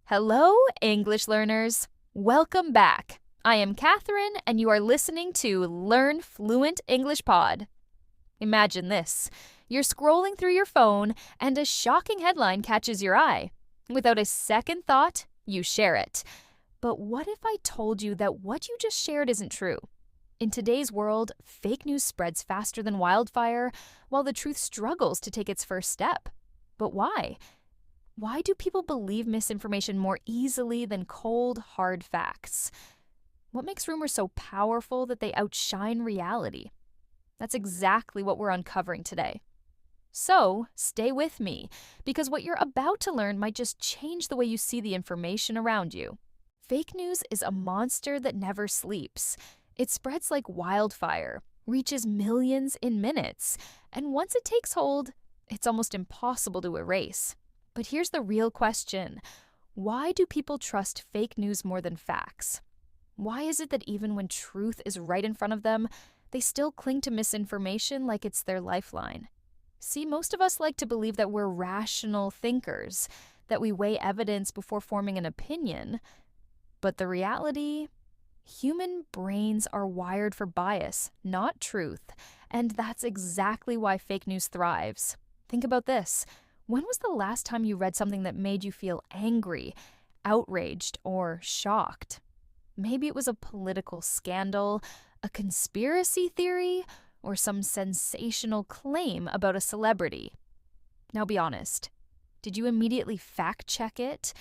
Hello, English learners. Welcome back. I am Catherine, and you are listening to Learn Fluent English Pod. Imagine this. You're scrolling through your phone, and a shocking headline catches your eye. Without a second thought, you share it. But what if I told you that what you just shared isn't true? In today's world, fake news spreads faster than wildfire, while the truth struggles to take its first step. But why? Why do people believe misinformation more easily than cold, hard facts? What makes rumors so powerful that they outshine reality? That's exactly what we're uncovering today. So, stay with me, because what you're about to learn might just change the way you see the information around you. Fake news is a monster that never sleeps. It spreads like wildfire, reaches millions in minutes, and once it takes hold, it's almost impossible to erase. But here's the real question. Why do people trust fake news more than facts? Why is it that even when truth is right in front of them, they still cling to misinformation like it's their lifeline? See, most of us like to believe that we're rational thinkers, that we weigh evidence before forming an opinion. But the reality? Human brains are wired for bias, not truth. And that's exactly why fake news thrives. Think about this. When was the last time you read something that made you feel angry, outraged, or shocked? Maybe it was a political scandal, a conspiracy theory, or some sensational claim about a celebrity. Now be honest. Did you immediately fact-check it,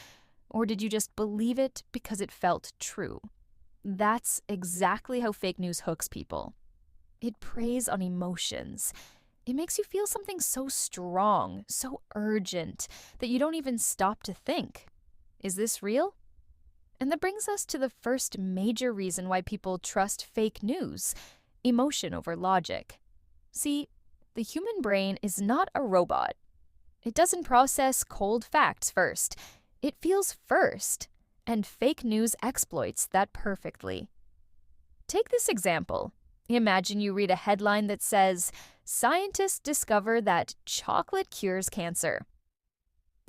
or did you just believe it because it felt true? That's exactly how fake news hooks people. It preys on emotions. It makes you feel something so strong, so urgent, that you don't even stop to think. Is this real? And that brings us to the first major reason why people trust fake news: emotion over logic. See, the human brain is not a robot. It doesn't process cold facts first. It feels first, and fake news exploits that perfectly. Take this example. Imagine you read a headline that says, "Scientists discover that chocolate cures cancer."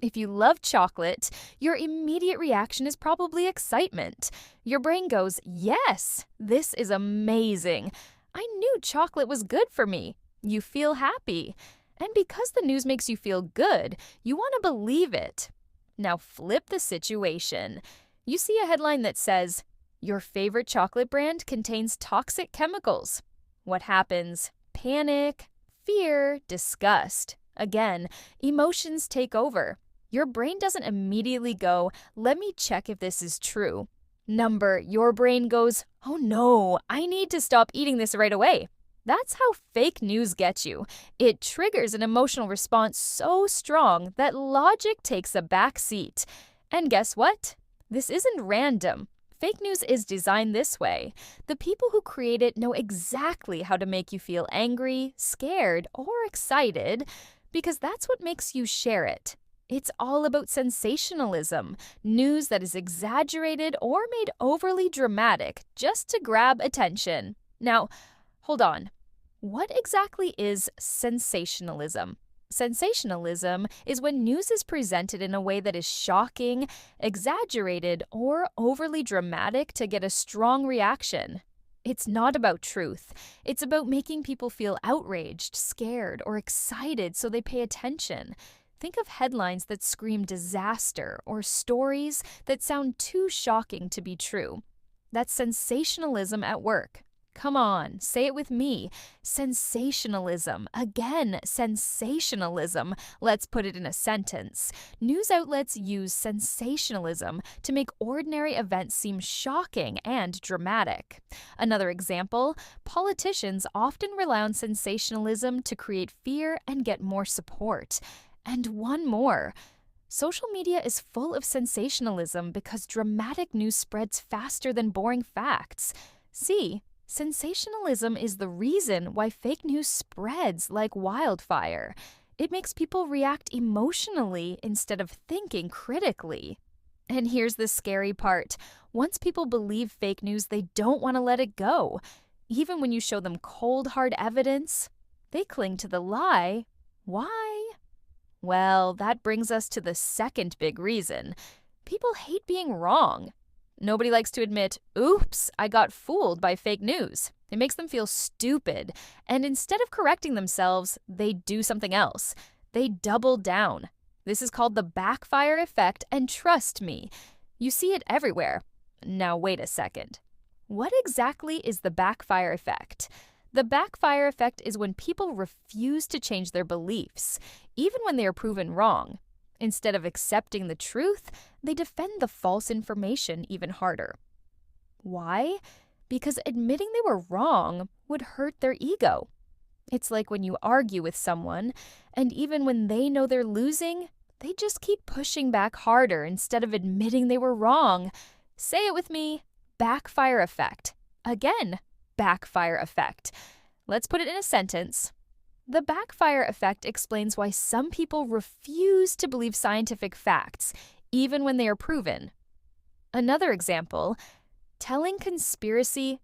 If you love chocolate, your immediate reaction is probably excitement. Your brain goes, "Yes, this is amazing. I knew chocolate was good for me." You feel happy. And because the news makes you feel good, you want to believe it. Now flip the situation. You see a headline that says, "Your favorite chocolate brand contains toxic chemicals." What happens? Panic, fear, disgust. Again, emotions take over. Your brain doesn't immediately go, "Let me check if this is true." Your brain goes, "Oh no, I need to stop eating this right away." That's how fake news gets you. It triggers an emotional response so strong that logic takes a back seat. And guess what? This isn't random. Fake news is designed this way. The people who create it know exactly how to make you feel angry, scared, or excited, because that's what makes you share it. It's all about sensationalism, news that is exaggerated or made overly dramatic just to grab attention. Now, hold on. What exactly is sensationalism? Sensationalism is when news is presented in a way that is shocking, exaggerated, or overly dramatic to get a strong reaction. It's not about truth. It's about making people feel outraged, scared, or excited so they pay attention. Think of headlines that scream disaster or stories that sound too shocking to be true. That's sensationalism at work. Come on, say it with me. Sensationalism. Again, sensationalism. Let's put it in a sentence. News outlets use sensationalism to make ordinary events seem shocking and dramatic. Another example, politicians often rely on sensationalism to create fear and get more support. And one more. Social media is full of sensationalism because dramatic news spreads faster than boring facts. See? Sensationalism is the reason why fake news spreads like wildfire. It makes people react emotionally instead of thinking critically. And here's the scary part. Once people believe fake news, they don't want to let it go. Even when you show them cold, hard evidence, they cling to the lie. Why? Well, that brings us to the second big reason. People hate being wrong. Nobody likes to admit, oops, I got fooled by fake news. It makes them feel stupid, and instead of correcting themselves, they do something else. They double down. This is called the backfire effect, and trust me, you see it everywhere. Now wait a second. What exactly is the backfire effect? The backfire effect is when people refuse to change their beliefs, even when they are proven wrong. Instead of accepting the truth, they defend the false information even harder. Why? Because admitting they were wrong would hurt their ego. It's like when you argue with someone, and even when they know they're losing, they just keep pushing back harder instead of admitting they were wrong. Say it with me, backfire effect. Again, backfire effect. Let's put it in a sentence. The backfire effect explains why some people refuse to believe scientific facts, even when they are proven. Another example, telling conspiracy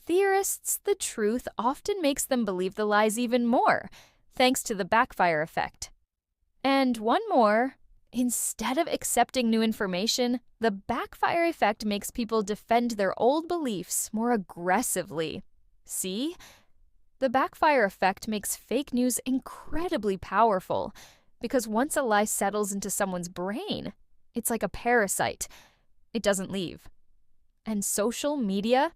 theorists the truth often makes them believe the lies even more, thanks to the backfire effect. And one more, instead of accepting new information, the backfire effect makes people defend their old beliefs more aggressively. See? The backfire effect makes fake news incredibly powerful because once a lie settles into someone's brain, it's like a parasite. It doesn't leave. And social media,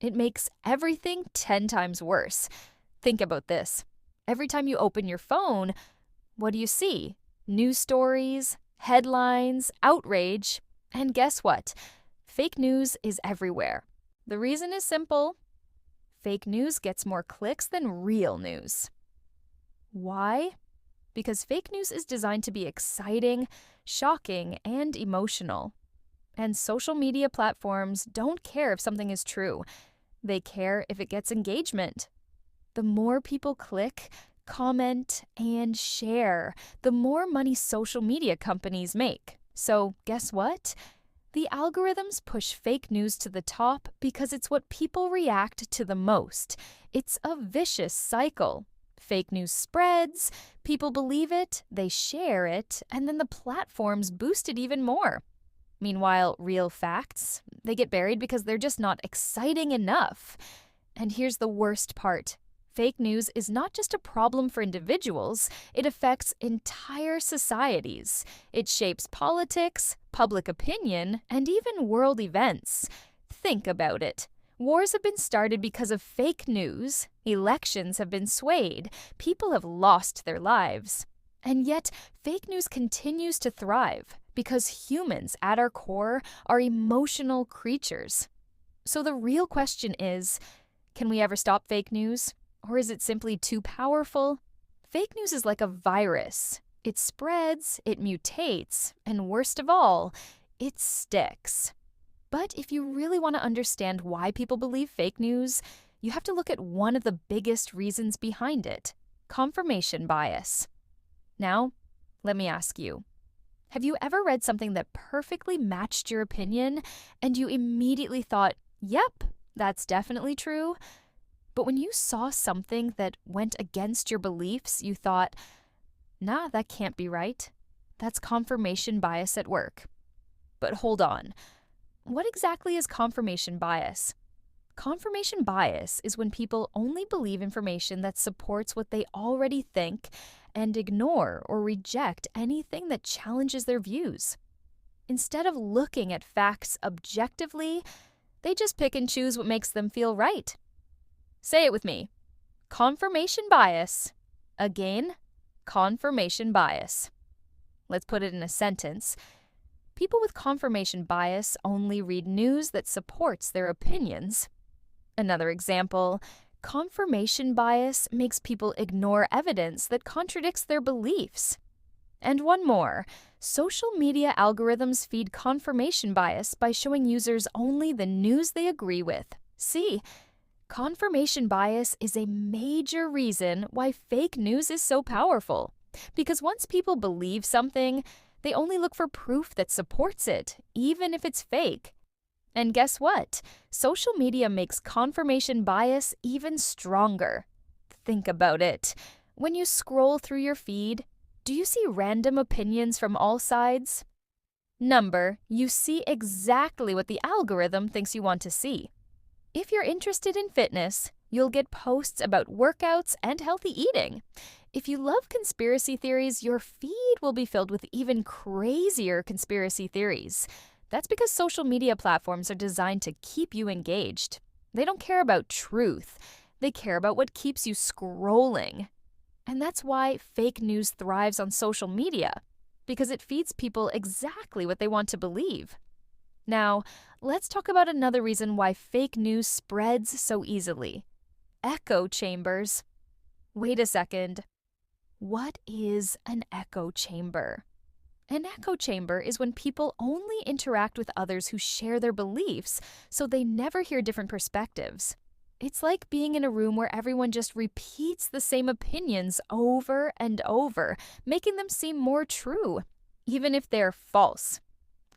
it makes everything 10 times worse. Think about this. Every time you open your phone, what do you see? News stories, headlines, outrage, and guess what? Fake news is everywhere. The reason is simple. Fake news gets more clicks than real news. Why? Because fake news is designed to be exciting, shocking, and emotional. And social media platforms don't care if something is true. They care if it gets engagement. The more people click, comment, and share, the more money social media companies make. So guess what? The algorithms push fake news to the top because it's what people react to the most. It's a vicious cycle. Fake news spreads, people believe it, they share it, and then the platforms boost it even more. Meanwhile, real facts, they get buried because they're just not exciting enough. And here's the worst part. Fake news is not just a problem for individuals, it affects entire societies. It shapes politics, public opinion, and even world events. Think about it. Wars have been started because of fake news, elections have been swayed, people have lost their lives. And yet, fake news continues to thrive because humans, at our core, are emotional creatures. So the real question is, can we ever stop fake news? Or is it simply too powerful? Fake news is like a virus. It spreads, it mutates, and worst of all, it sticks. But if you really want to understand why people believe fake news, you have to look at one of the biggest reasons behind it: confirmation bias. Now, let me ask you, have you ever read something that perfectly matched your opinion and you immediately thought, yep, that's definitely true? But when you saw something that went against your beliefs, you thought, nah, that can't be right. That's confirmation bias at work. But hold on. What exactly is confirmation bias? Confirmation bias is when people only believe information that supports what they already think and ignore or reject anything that challenges their views. Instead of looking at facts objectively, they just pick and choose what makes them feel right. Say it with me. Confirmation bias. Again, confirmation bias. Let's put it in a sentence. People with confirmation bias only read news that supports their opinions. Another example, confirmation bias makes people ignore evidence that contradicts their beliefs. And one more, social media algorithms feed confirmation bias by showing users only the news they agree with. See, confirmation bias is a major reason why fake news is so powerful. Because once people believe something, they only look for proof that supports it, even if it's fake. And guess what? Social media makes confirmation bias even stronger. Think about it. When you scroll through your feed, do you see random opinions from all sides? Number, you see exactly what the algorithm thinks you want to see. If you're interested in fitness, you'll get posts about workouts and healthy eating. If you love conspiracy theories, your feed will be filled with even crazier conspiracy theories. That's because social media platforms are designed to keep you engaged. They don't care about truth. They care about what keeps you scrolling. And that's why fake news thrives on social media, because it feeds people exactly what they want to believe. Now, let's talk about another reason why fake news spreads so easily. Echo chambers. Wait a second. What is an echo chamber? An echo chamber is when people only interact with others who share their beliefs, so they never hear different perspectives. It's like being in a room where everyone just repeats the same opinions over and over, making them seem more true, even if they're false.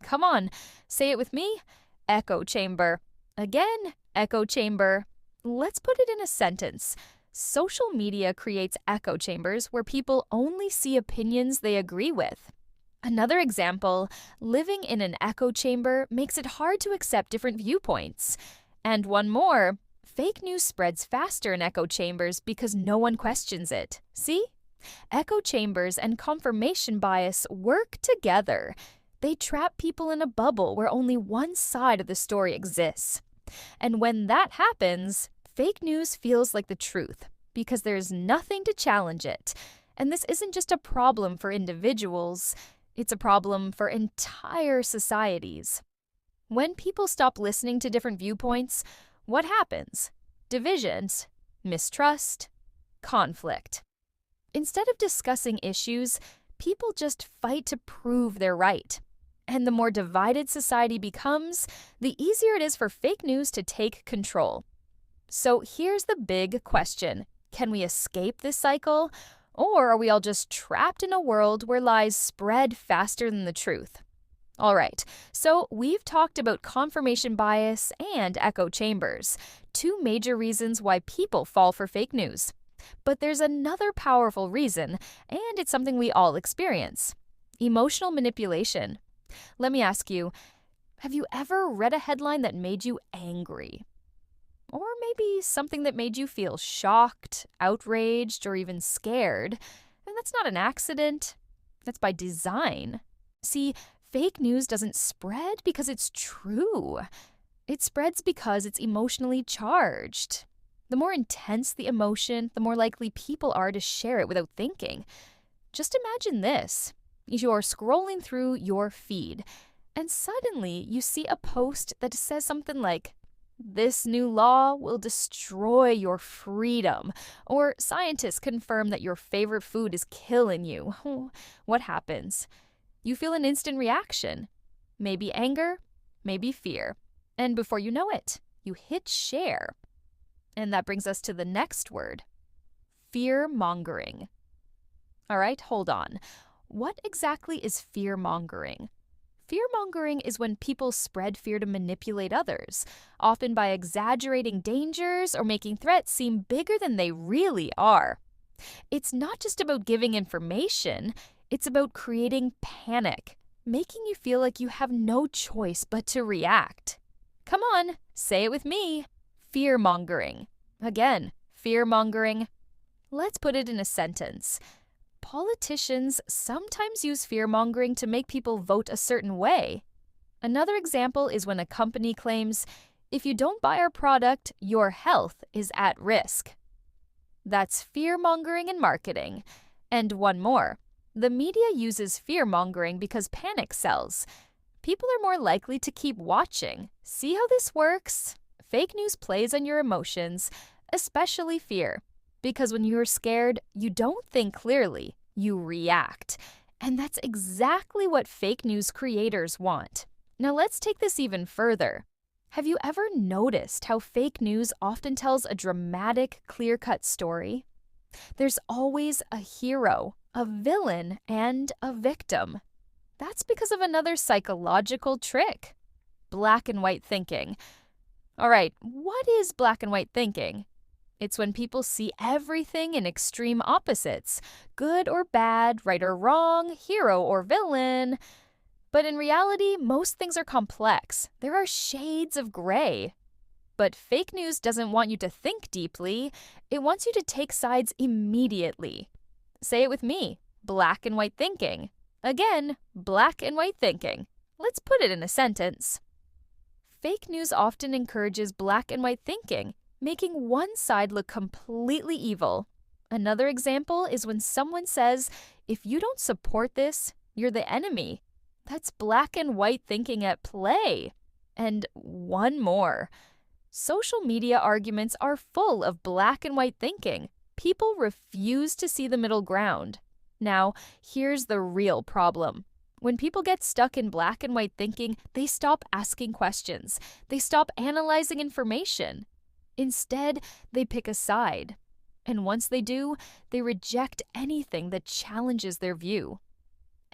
Come on, say it with me. Echo chamber. Again, echo chamber. Let's put it in a sentence. Social media creates echo chambers where people only see opinions they agree with. Another example, living in an echo chamber makes it hard to accept different viewpoints. And one more, fake news spreads faster in echo chambers because no one questions it. See? Echo chambers and confirmation bias work together. They trap people in a bubble where only one side of the story exists. And when that happens, fake news feels like the truth because there's nothing to challenge it. And this isn't just a problem for individuals, it's a problem for entire societies. When people stop listening to different viewpoints, what happens? Divisions, mistrust, conflict. Instead of discussing issues, people just fight to prove they're right. And the more divided society becomes, the easier it is for fake news to take control. So here's the big question. Can we escape this cycle? Or are we all just trapped in a world where lies spread faster than the truth? All right, so we've talked about confirmation bias and echo chambers, two major reasons why people fall for fake news. But there's another powerful reason, and it's something we all experience: emotional manipulation. Let me ask you, have you ever read a headline that made you angry? Or maybe something that made you feel shocked, outraged, or even scared? And that's not an accident. That's by design. See, fake news doesn't spread because it's true. It spreads because it's emotionally charged. The more intense the emotion, the more likely people are to share it without thinking. Just imagine this. You're scrolling through your feed, and suddenly you see a post that says something like, "This new law will destroy your freedom," or "Scientists confirm that your favorite food is killing you." What happens? You feel an instant reaction. Maybe anger, maybe fear. And before you know it, you hit share. And that brings us to the next word: fear-mongering. All right, hold on. What exactly is fear-mongering? Fear-mongering is when people spread fear to manipulate others, often by exaggerating dangers or making threats seem bigger than they really are. It's not just about giving information, it's about creating panic, making you feel like you have no choice but to react. Come on, say it with me. Fear-mongering. Again, fear-mongering. Let's put it in a sentence. Politicians sometimes use fear-mongering to make people vote a certain way. Another example is when a company claims, "If you don't buy our product, your health is at risk." That's fear-mongering in marketing. And one more. The media uses fear-mongering because panic sells. People are more likely to keep watching. See how this works? Fake news plays on your emotions, especially fear. Because when you're scared, you don't think clearly, you react. And that's exactly what fake news creators want. Now let's take this even further. Have you ever noticed how fake news often tells a dramatic, clear-cut story? There's always a hero, a villain, and a victim. That's because of another psychological trick: black and white thinking. All right, what is black and white thinking? It's when people see everything in extreme opposites, good or bad, right or wrong, hero or villain. But in reality, most things are complex. There are shades of gray. But fake news doesn't want you to think deeply. It wants you to take sides immediately. Say it with me. Black and white thinking. Again, black and white thinking. Let's put it in a sentence. Fake news often encourages black and white thinking, making one side look completely evil. Another example is when someone says, if you don't support this, you're the enemy. That's black and white thinking at play. And one more. Social media arguments are full of black and white thinking. People refuse to see the middle ground. Now, here's the real problem. When people get stuck in black and white thinking, they stop asking questions. They stop analyzing information. Instead, they pick a side. And once they do, they reject anything that challenges their view.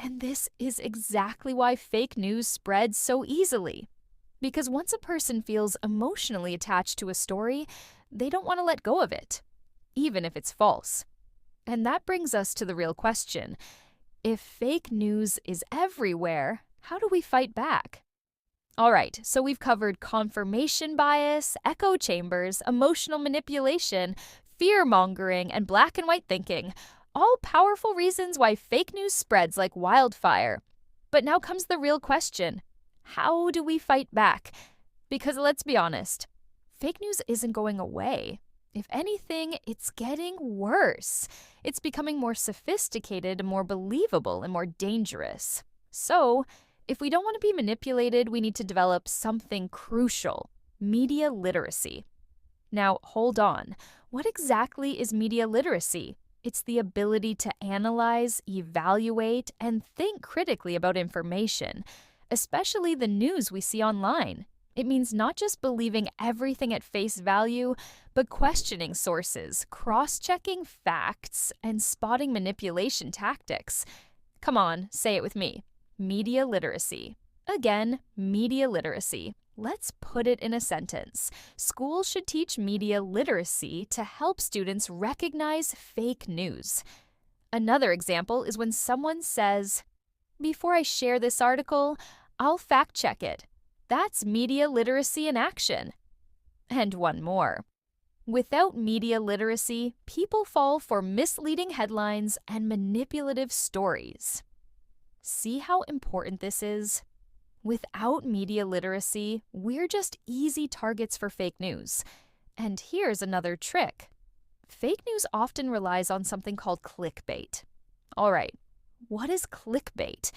And this is exactly why fake news spreads so easily. Because once a person feels emotionally attached to a story, they don't want to let go of it, even if it's false. And that brings us to the real question. If fake news is everywhere, how do we fight back? All right, so we've covered confirmation bias, echo chambers, emotional manipulation, fear-mongering, and black and white thinking. All powerful reasons why fake news spreads like wildfire. But now comes the real question. How do we fight back? Because let's be honest, fake news isn't going away. If anything, it's getting worse. It's becoming more sophisticated, more believable, and more dangerous. So, if we don't want to be manipulated, we need to develop something crucial: media literacy. Now, hold on. What exactly is media literacy? It's the ability to analyze, evaluate, and think critically about information, especially the news we see online. It means not just believing everything at face value, but questioning sources, cross-checking facts, and spotting manipulation tactics. Come on, say it with me. Media literacy. Again, media literacy. Let's put it in a sentence. Schools should teach media literacy to help students recognize fake news. Another example is when someone says, "Before I share this article, I'll fact-check it." That's media literacy in action. And one more. Without media literacy, people fall for misleading headlines and manipulative stories. See how important this is? Without media literacy, we're just easy targets for fake news. And here's another trick. Fake news often relies on something called clickbait. All right, what is clickbait?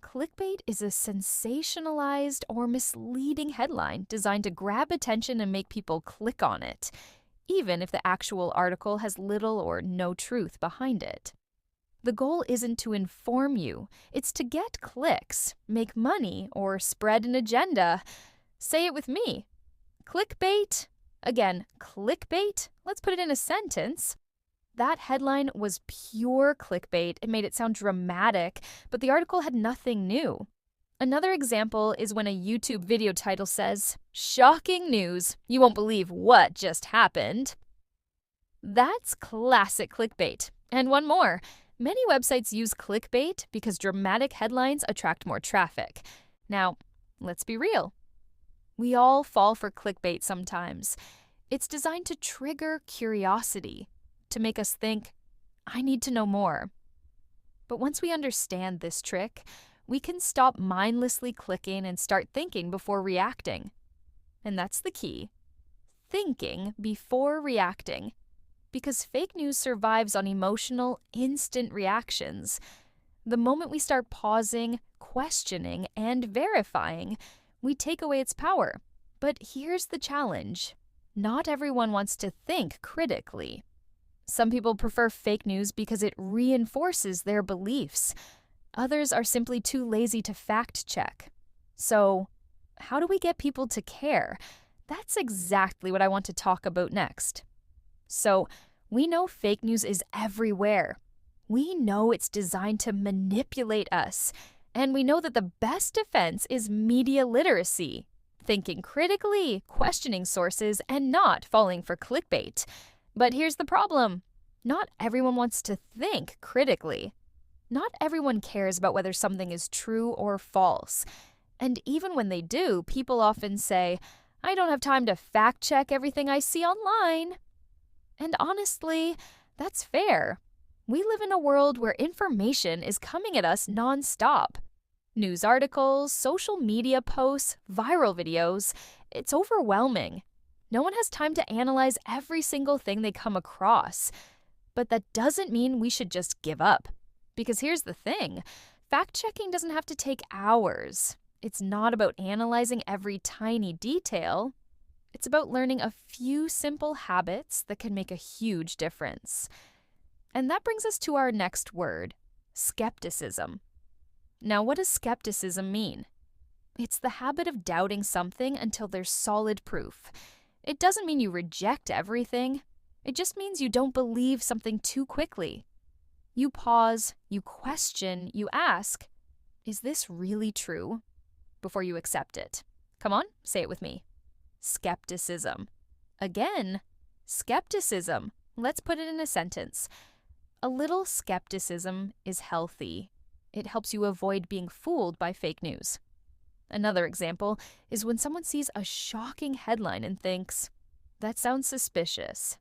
Clickbait is a sensationalized or misleading headline designed to grab attention and make people click on it, even if the actual article has little or no truth behind it. The goal isn't to inform you, it's to get clicks, make money, or spread an agenda. Say it with me. Clickbait. Again, clickbait. Let's put it in a sentence. That headline was pure clickbait. It made it sound dramatic, but the article had nothing new. Another example is when a YouTube video title says, "Shocking news, you won't believe what just happened." That's classic clickbait. And one more. Many websites use clickbait because dramatic headlines attract more traffic. Now, let's be real. We all fall for clickbait sometimes. It's designed to trigger curiosity, to make us think, I need to know more. But once we understand this trick, we can stop mindlessly clicking and start thinking before reacting. And that's the key. Thinking before reacting. Because fake news survives on emotional, instant reactions. The moment we start pausing, questioning, and verifying, we take away its power. But here's the challenge. Not everyone wants to think critically. Some people prefer fake news because it reinforces their beliefs. Others are simply too lazy to fact-check. So, how do we get people to care? That's exactly what I want to talk about next. So, we know fake news is everywhere. We know it's designed to manipulate us. And we know that the best defense is media literacy. Thinking critically, questioning sources, and not falling for clickbait. But here's the problem. Not everyone wants to think critically. Not everyone cares about whether something is true or false. And even when they do, people often say, I don't have time to fact check everything I see online. And honestly, that's fair. We live in a world where information is coming at us nonstop. News articles, social media posts, viral videos, it's overwhelming. No one has time to analyze every single thing they come across. But that doesn't mean we should just give up. Because here's the thing, fact-checking doesn't have to take hours. It's not about analyzing every tiny detail. It's about learning a few simple habits that can make a huge difference. And that brings us to our next word, skepticism. Now, what does skepticism mean? It's the habit of doubting something until there's solid proof. It doesn't mean you reject everything. It just means you don't believe something too quickly. You pause, you question, you ask, is this really true? Before you accept it. Come on, say it with me. Skepticism. Again, skepticism. Let's put it in a sentence. A little skepticism is healthy. It helps you avoid being fooled by fake news. Another example is when someone sees a shocking headline and thinks, that sounds suspicious.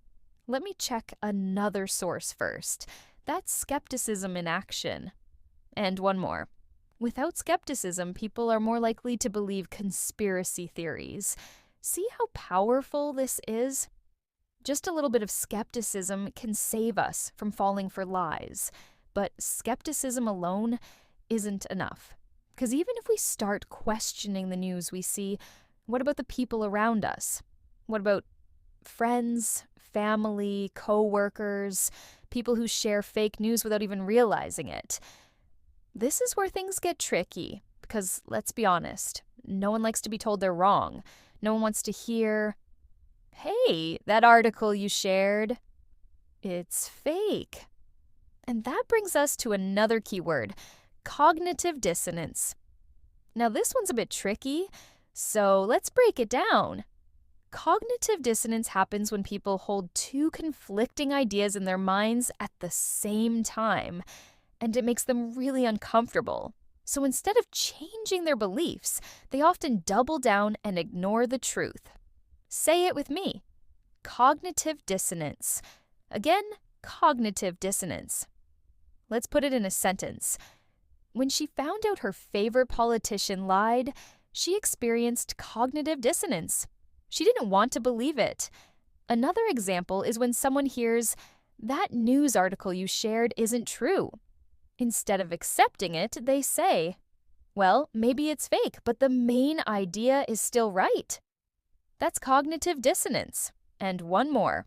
Let me check another source first. That's skepticism in action. And one more. Without skepticism, people are more likely to believe conspiracy theories. See how powerful this is? Just a little bit of skepticism can save us from falling for lies. But skepticism alone isn't enough. Because even if we start questioning the news we see, what about the people around us? What about friends, family, co-workers, people who share fake news without even realizing it? This is where things get tricky, because let's be honest, no one likes to be told they're wrong. No one wants to hear, hey, that article you shared, it's fake. And that brings us to another keyword, cognitive dissonance. Now this one's a bit tricky, so let's break it down. Cognitive dissonance happens when people hold two conflicting ideas in their minds at the same time, and it makes them really uncomfortable. So instead of changing their beliefs, they often double down and ignore the truth. Say it with me. Cognitive dissonance. Again, cognitive dissonance. Let's put it in a sentence. When she found out her favorite politician lied, she experienced cognitive dissonance. She didn't want to believe it. Another example is when someone hears, that news article you shared isn't true. Instead of accepting it, they say, well, maybe it's fake, but the main idea is still right. That's cognitive dissonance. And one more.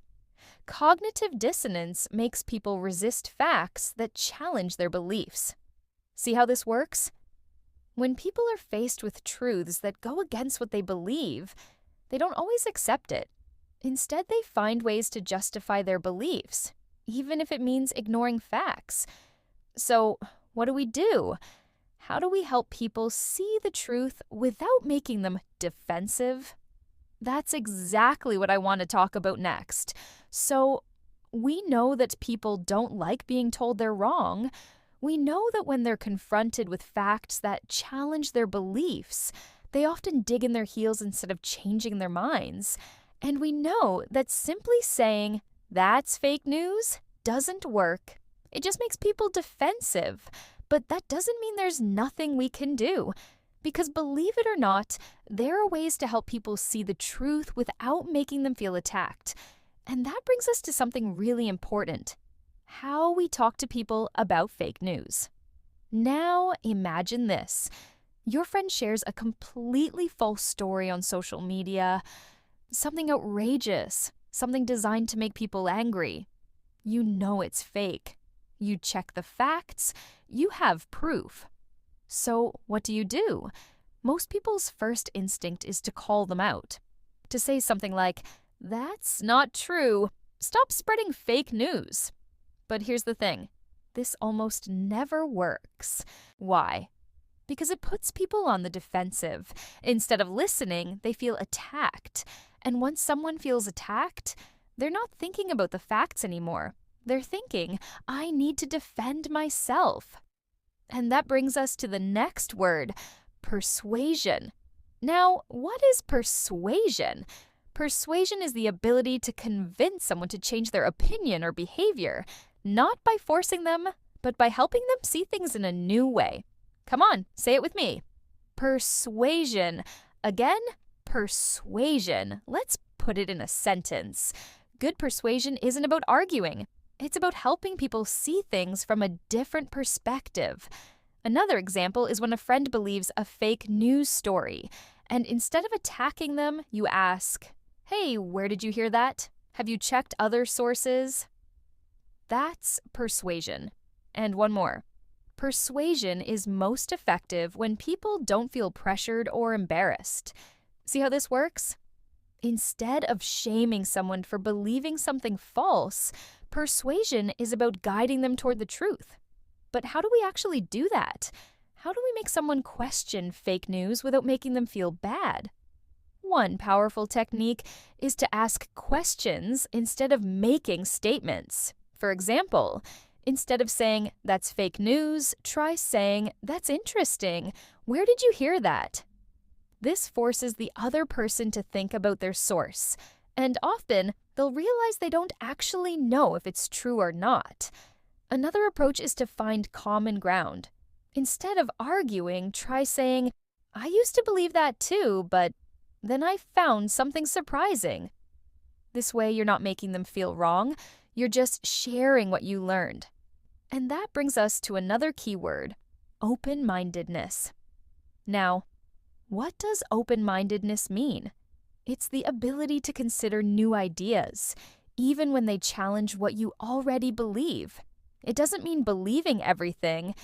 Cognitive dissonance makes people resist facts that challenge their beliefs. See how this works? When people are faced with truths that go against what they believe, they don't always accept it. Instead, they find ways to justify their beliefs, even if it means ignoring facts. So, what do? How do we help people see the truth without making them defensive? That's exactly what I want to talk about next. So, we know that people don't like being told they're wrong. We know that when they're confronted with facts that challenge their beliefs, they often dig in their heels instead of changing their minds. And we know that simply saying, that's fake news, doesn't work. It just makes people defensive. But that doesn't mean there's nothing we can do. Because believe it or not, there are ways to help people see the truth without making them feel attacked. And that brings us to something really important. How we talk to people about fake news. Now imagine this. Your friend shares a completely false story on social media, something outrageous, something designed to make people angry. You know it's fake. You check the facts, you have proof. So what do? Most people's first instinct is to call them out. To say something like, that's not true, stop spreading fake news. But here's the thing, this almost never works. Why? Because it puts people on the defensive. Instead of listening, they feel attacked. And once someone feels attacked, they're not thinking about the facts anymore. They're thinking, I need to defend myself. And that brings us to the next word, persuasion. Now, what is persuasion? Persuasion is the ability to convince someone to change their opinion or behavior, not by forcing them, but by helping them see things in a new way. Come on, say it with me. Persuasion. Again, persuasion. Let's put it in a sentence. Good persuasion isn't about arguing. It's about helping people see things from a different perspective. Another example is when a friend believes a fake news story, and instead of attacking them, you ask, "Hey, where did you hear that? Have you checked other sources?" That's persuasion. And one more. Persuasion is most effective when people don't feel pressured or embarrassed. See how this works? Instead of shaming someone for believing something false, persuasion is about guiding them toward the truth. But how do we actually do that? How do we make someone question fake news without making them feel bad? One powerful technique is to ask questions instead of making statements. For example, instead of saying, "That's fake news," try saying, "That's interesting. Where did you hear that?" This forces the other person to think about their source, and often they'll realize they don't actually know if it's true or not. Another approach is to find common ground. Instead of arguing, try saying, "I used to believe that too, but then I found something surprising." This way, you're not making them feel wrong, you're just sharing what you learned. And that brings us to another key word, open-mindedness. Now, what does open-mindedness mean? It's the ability to consider new ideas, even when they challenge what you already believe. It doesn't mean believing everything,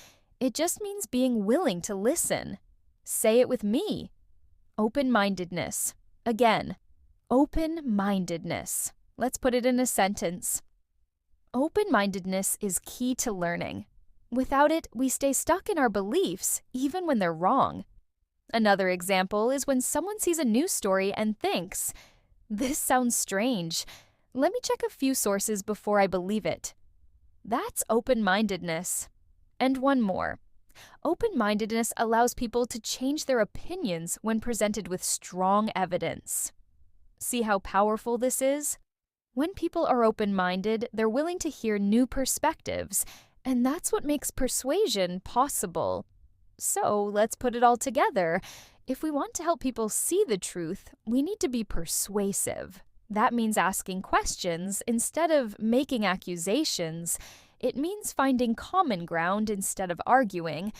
it just means being willing to listen. Say it with me. Open-mindedness. Again, open-mindedness. Let's put it in a sentence. Open-mindedness is key to learning. Without it, we stay stuck in our beliefs, even when they're wrong. Another example is when someone sees a news story and thinks, "This sounds strange. Let me check a few sources before I believe it." That's open-mindedness. And one more. Open-mindedness allows people to change their opinions when presented with strong evidence. See how powerful this is? When people are open-minded, they're willing to hear new perspectives, and that's what makes persuasion possible. So let's put it all together. If we want to help people see the truth, we need to be persuasive. That means asking questions instead of making accusations. It means finding common ground instead of arguing.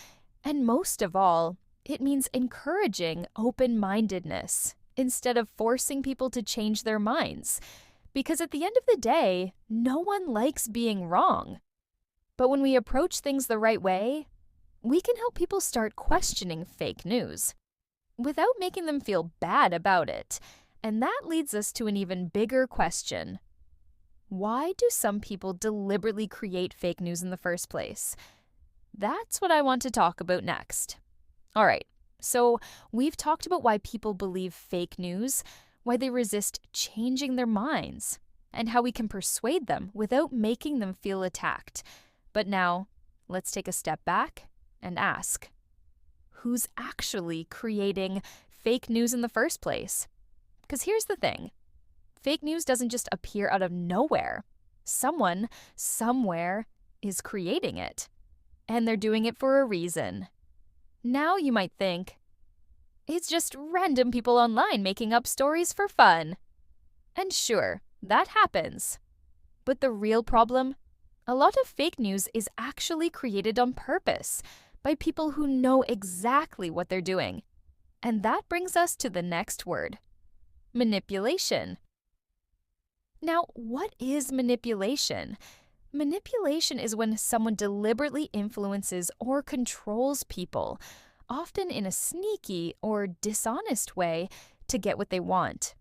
And most of all, it means encouraging open-mindedness instead of forcing people to change their minds. Because at the end of the day, no one likes being wrong. But when we approach things the right way, we can help people start questioning fake news without making them feel bad about it. And that leads us to an even bigger question. Why do some people deliberately create fake news in the first place? That's what I want to talk about next. All right, so we've talked about why people believe fake news, why they resist changing their minds, and how we can persuade them without making them feel attacked. But now, let's take a step back and ask, who's actually creating fake news in the first place? Because here's the thing. Fake news doesn't just appear out of nowhere. Someone, somewhere, is creating it. And they're doing it for a reason. Now you might think, it's just random people online making up stories for fun. And sure, that happens. But the real problem? A lot of fake news is actually created on purpose by people who know exactly what they're doing. And that brings us to the next word, manipulation. Now, what is manipulation? Manipulation is when someone deliberately influences or controls people, often in a sneaky or dishonest way, to get what they want.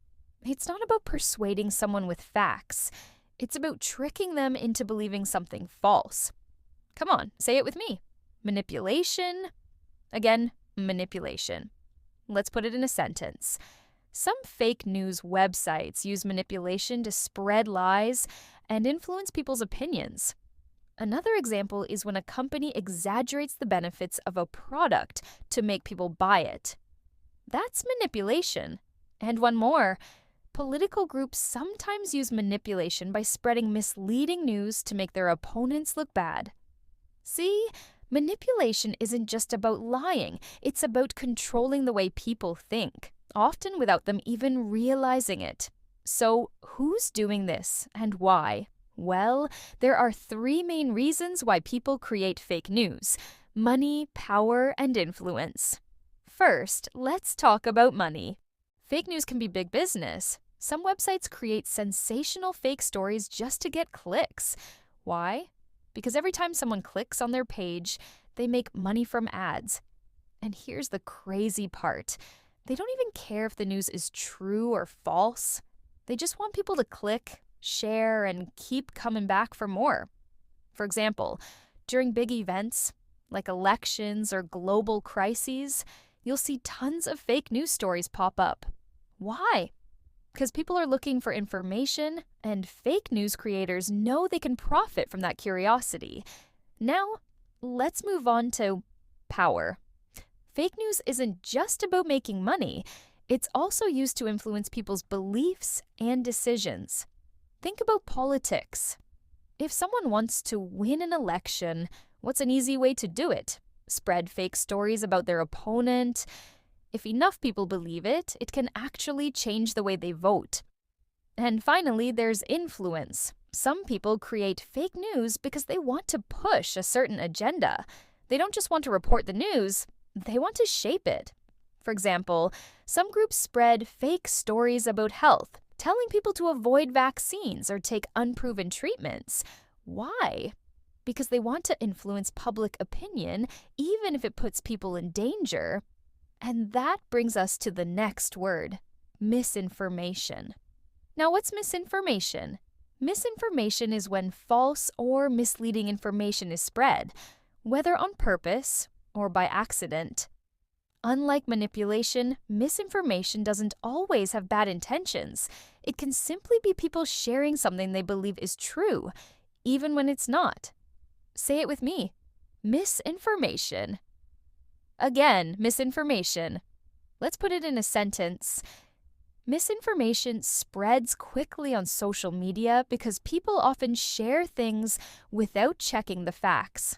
It's not about persuading someone with facts. It's about tricking them into believing something false. Come on, say it with me. Manipulation. Again, manipulation. Let's put it in a sentence. Some fake news websites use manipulation to spread lies and influence people's opinions. Another example is when a company exaggerates the benefits of a product to make people buy it. That's manipulation. And one more. Political groups sometimes use manipulation by spreading misleading news to make their opponents look bad. See, manipulation isn't just about lying, it's about controlling the way people think, often without them even realizing it. So, who's doing this and why? Well, there are three main reasons why people create fake news: money, power, and influence. First, let's talk about money. Fake news can be big business. Some websites create sensational fake stories just to get clicks. Why? Because every time someone clicks on their page, they make money from ads. And here's the crazy part. They don't even care if the news is true or false. They just want people to click, share, and keep coming back for more. For example, during big events, like elections or global crises, you'll see tons of fake news stories pop up. Why? Because people are looking for information, and fake news creators know they can profit from that curiosity. Now, let's move on to power. Fake news isn't just about making money, it's also used to influence people's beliefs and decisions. Think about politics. If someone wants to win an election, what's an easy way to do it? Spread fake stories about their opponent. If enough people believe it, it can actually change the way they vote. And finally, there's influence. Some people create fake news because they want to push a certain agenda. They don't just want to report the news, they want to shape it. For example, some groups spread fake stories about health, telling people to avoid vaccines or take unproven treatments. Why? Because they want to influence public opinion, even if it puts people in danger. And that brings us to the next word: misinformation. Now, what's misinformation? Misinformation is when false or misleading information is spread, whether on purpose or by accident. Unlike manipulation, misinformation doesn't always have bad intentions. It can simply be people sharing something they believe is true, even when it's not. Say it with me. Misinformation. Again, misinformation. Let's put it in a sentence. Misinformation spreads quickly on social media because people often share things without checking the facts.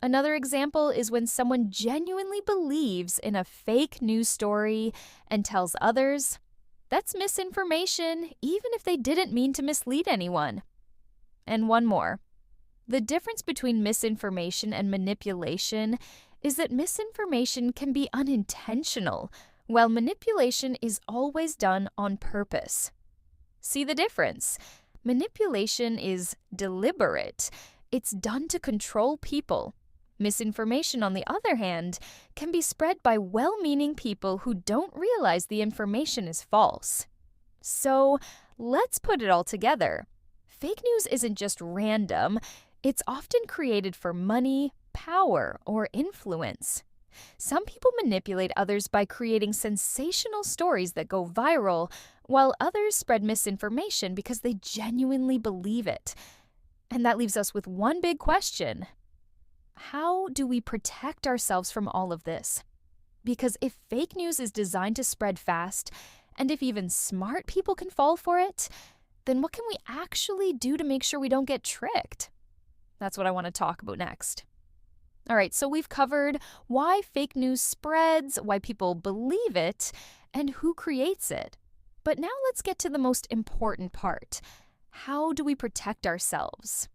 Another example is when someone genuinely believes in a fake news story and tells others. That's misinformation, even if they didn't mean to mislead anyone. And one more. The difference between misinformation and manipulation is that misinformation can be unintentional, while manipulation is always done on purpose. See the difference? Manipulation is deliberate. It's done to control people. Misinformation, on the other hand, can be spread by well-meaning people who don't realize the information is false. So, let's put it all together. Fake news isn't just random. It's often created for money, power, or influence. Some people manipulate others by creating sensational stories that go viral, while others spread misinformation because they genuinely believe it. And that leaves us with one big question. How do we protect ourselves from all of this? Because if fake news is designed to spread fast, and if even smart people can fall for it, then what can we actually do to make sure we don't get tricked? That's what I want to talk about next. All right, so we've covered why fake news spreads, why people believe it, and who creates it. But now let's get to the most important part. How do we protect ourselves?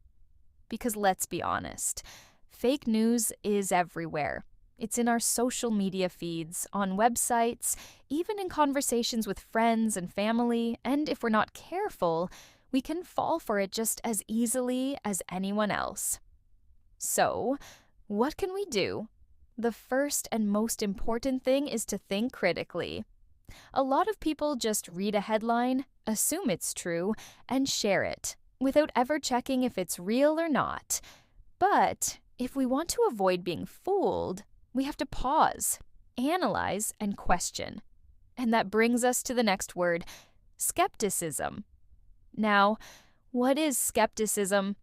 Because let's be honest, fake news is everywhere. It's in our social media feeds, on websites, even in conversations with friends and family, and if we're not careful, we can fall for it just as easily as anyone else. So, what can we do? The first and most important thing is to think critically. A lot of people just read a headline, assume it's true, and share it, without ever checking if it's real or not. But if we want to avoid being fooled, we have to pause, analyze, and question. And that brings us to the next word, skepticism. Now, what is skepticism?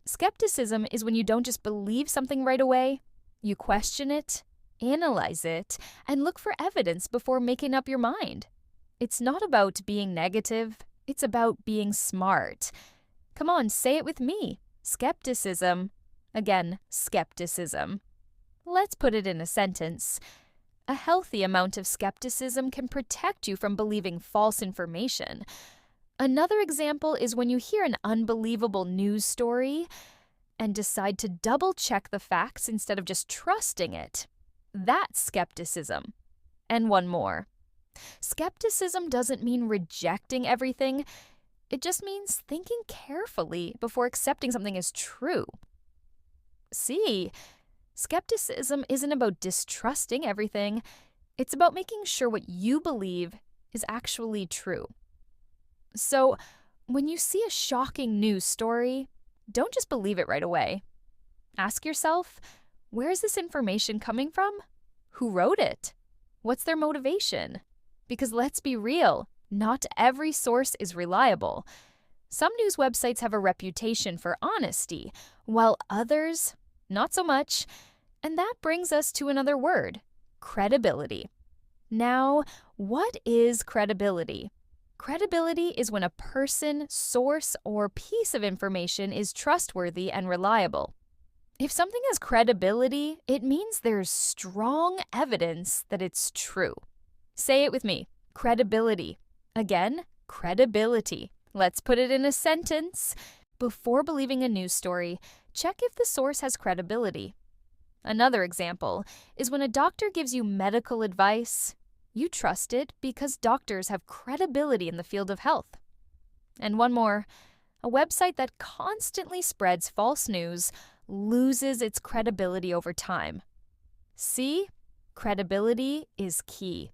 Skepticism is when you don't just believe something right away. You question it, analyze it, and look for evidence before making up your mind. It's not about being negative, it's about being smart. Come on, say it with me. Skepticism. Again, skepticism. Let's put it in a sentence. A healthy amount of skepticism can protect you from believing false information. Another example is when you hear an unbelievable news story and decide to double-check the facts instead of just trusting it. That's skepticism. And one more. Skepticism doesn't mean rejecting everything. It just means thinking carefully before accepting something as true. See, skepticism isn't about distrusting everything. It's about making sure what you believe is actually true. So, when you see a shocking news story, don't just believe it right away. Ask yourself, where is this information coming from? Who wrote it? What's their motivation? Because let's be real, not every source is reliable. Some news websites have a reputation for honesty, while others, not so much. And that brings us to another word, credibility. Now, what is credibility? Credibility is when a person, source, or piece of information is trustworthy and reliable. If something has credibility, it means there's strong evidence that it's true. Say it with me, credibility. Again, credibility. Let's put it in a sentence. Before believing a news story, check if the source has credibility. Another example is when a doctor gives you medical advice. You trust it because doctors have credibility in the field of health. And one more, a website that constantly spreads false news loses its credibility over time. See, credibility is key.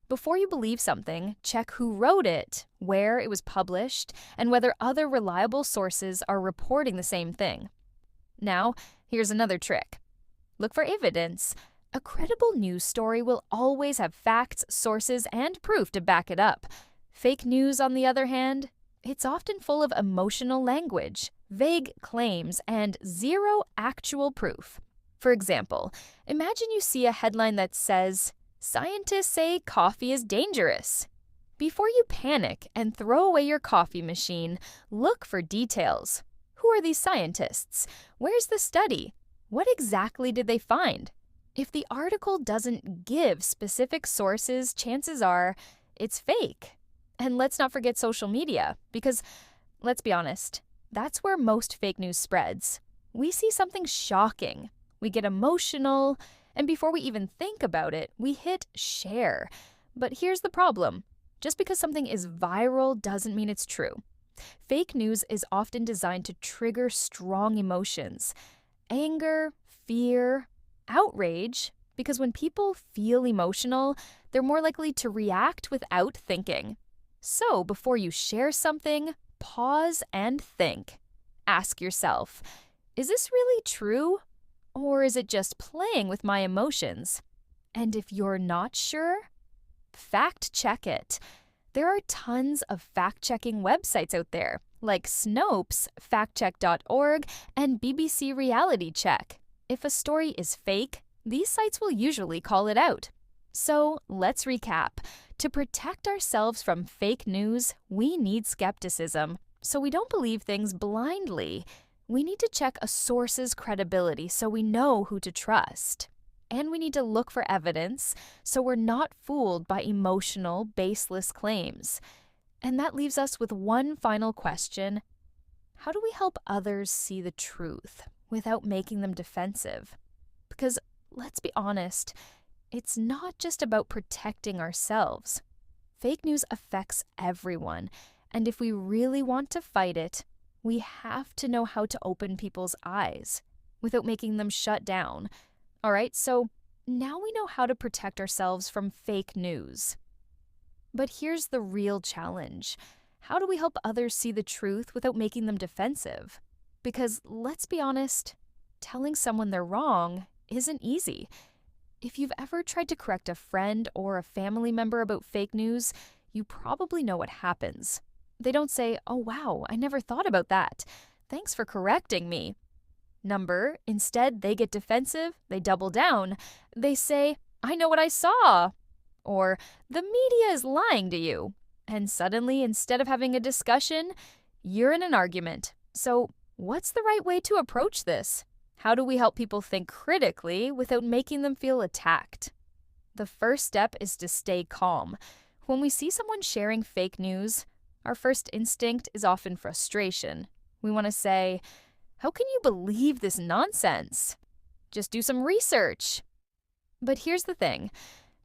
Before you believe something, check who wrote it, where it was published, and whether other reliable sources are reporting the same thing. Now, here's another trick. Look for evidence. A credible news story will always have facts, sources, and proof to back it up. Fake news, on the other hand, it's often full of emotional language, vague claims, and zero actual proof. For example, imagine you see a headline that says, "Scientists say coffee is dangerous." Before you panic and throw away your coffee machine, look for details. Who are these scientists? Where's the study? What exactly did they find? If the article doesn't give specific sources, chances are it's fake. And let's not forget social media, because let's be honest, that's where most fake news spreads. We see something shocking, we get emotional, and before we even think about it, we hit share. But here's the problem. Just because something is viral doesn't mean it's true. Fake news is often designed to trigger strong emotions. Anger, fear, outrage, because when people feel emotional, they're more likely to react without thinking. So before you share something, pause and think. Ask yourself, is this really true? Or is it just playing with my emotions? And if you're not sure, fact check it. There are tons of fact-checking websites out there, like Snopes, factcheck.org, and BBC Reality Check. If a story is fake, these sites will usually call it out. So let's recap. To protect ourselves from fake news, we need skepticism. So we don't believe things blindly. We need to check a source's credibility so we know who to trust. And we need to look for evidence so we're not fooled by emotional, baseless claims. And that leaves us with one final question. How do we help others see the truth without making them defensive? Because, let's be honest, it's not just about protecting ourselves. Fake news affects everyone, and if we really want to fight it, we have to know how to open people's eyes without making them shut down. All right, so now we know how to protect ourselves from fake news. But here's the real challenge. How do we help others see the truth without making them defensive? Because let's be honest, telling someone they're wrong isn't easy. If you've ever tried to correct a friend or a family member about fake news, you probably know what happens. They don't say, "Oh wow, I never thought about that." thanks for correcting me. Number, instead, they get defensive, they double down. They say, I know what I saw. Or, the media is lying to you. And suddenly, instead of having a discussion, you're in an argument. So, what's the right way to approach this? How do we help people think critically without making them feel attacked? The first step is to stay calm. When we see someone sharing fake news, our first instinct is often frustration. We want to say, how can you believe this nonsense? Just do some research. But here's the thing.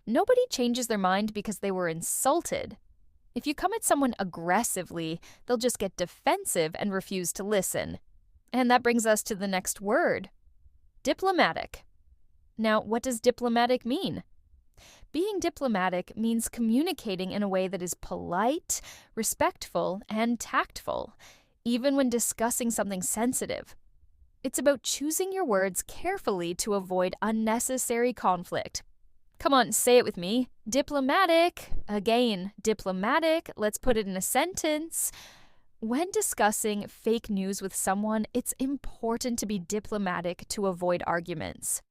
Nobody changes their mind because they were insulted. If you come at someone aggressively, they'll just get defensive and refuse to listen. And that brings us to the next word, diplomatic. Now, what does diplomatic mean? Being diplomatic means communicating in a way that is polite, respectful, and tactful, even when discussing something sensitive. It's about choosing your words carefully to avoid unnecessary conflict. Come on, say it with me. Diplomatic. Again, diplomatic. Let's put it in a sentence. When discussing fake news with someone, it's important to be diplomatic to avoid arguments.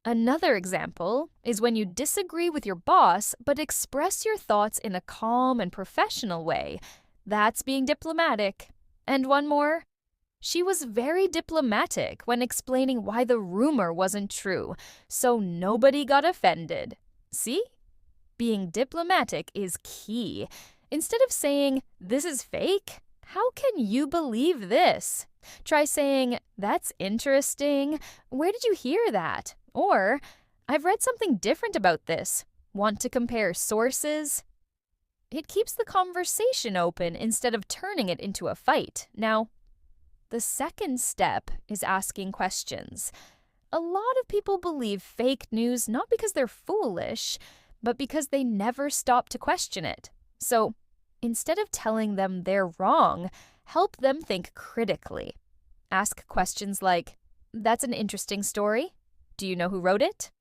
Another example is when you disagree with your boss but express your thoughts in a calm and professional way. That's being diplomatic. And one more. She was very diplomatic when explaining why the rumor wasn't true, so nobody got offended. See? Being diplomatic is key. Instead of saying, this is fake, how can you believe this? Try saying, that's interesting. Where did you hear that? Or, I've read something different about this. Want to compare sources? It keeps the conversation open instead of turning it into a fight. Now, the second step is asking questions. A lot of people believe fake news not because they're foolish, but because they never stop to question it. So, instead of telling them they're wrong, help them think critically. Ask questions like, that's an interesting story. Do you know who wrote it?